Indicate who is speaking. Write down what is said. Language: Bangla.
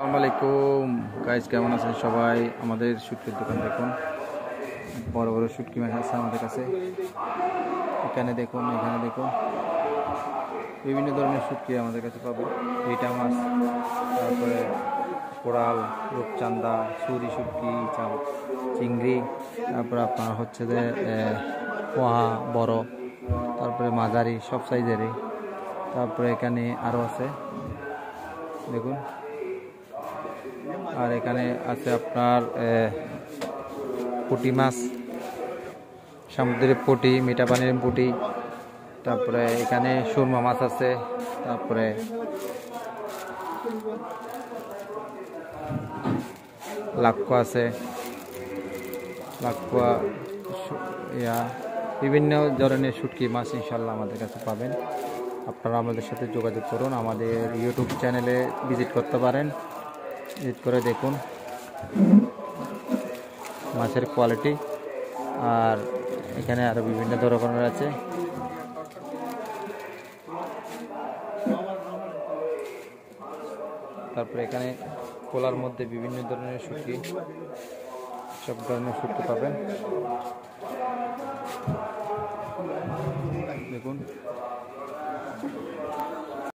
Speaker 1: আসসালামু আলাইকুম গাইস, কেমন আছেন সবাই? আমাদের শুটকির দোকান দেখুন, বড় বড় শুটকি মাছ আছে আমাদের কাছে। এখানে দেখুন, এখানে দেখুন, বিভিন্ন ধরনের শুটকি আমাদের কাছে পাবেন। রিটা মাছ, তারপরে কোরাল, রূপচান্দা, সুরি শুটকি, চিংড়ি, তারপরে আপনার হচ্ছে যে পোহা বড়, তারপরে মাঝারি, সব সাইজেরই। তারপরে এখানে আরও আছে দেখুন। আর এখানে আছে আপনার পুঁটি মাছ, সামুদ্রিক পুঁটি, মিঠা পানির পুঁটি। তারপরে এখানে সুরমা মাছ আছে। তারপরে লাক্কো আছে, লাক্কোয়া, বিভিন্ন ধরনের শুটকি মাছ ইনশাল্লাহ আমাদের কাছে পাবেন। আপনারা আমাদের সাথে যোগাযোগ করুন, আমাদের ইউটিউব চ্যানেলে ভিজিট করতে পারেন। ভিজিট করে দেখুন মাছের কোয়ালিটি। আর এখানে আরো বিভিন্ন ধরনের আছে। তারপরে এখানে কোলার মধ্যে বিভিন্ন ধরনের শুটকি, সব ধরনের শুটকি পাবেন দেখুন।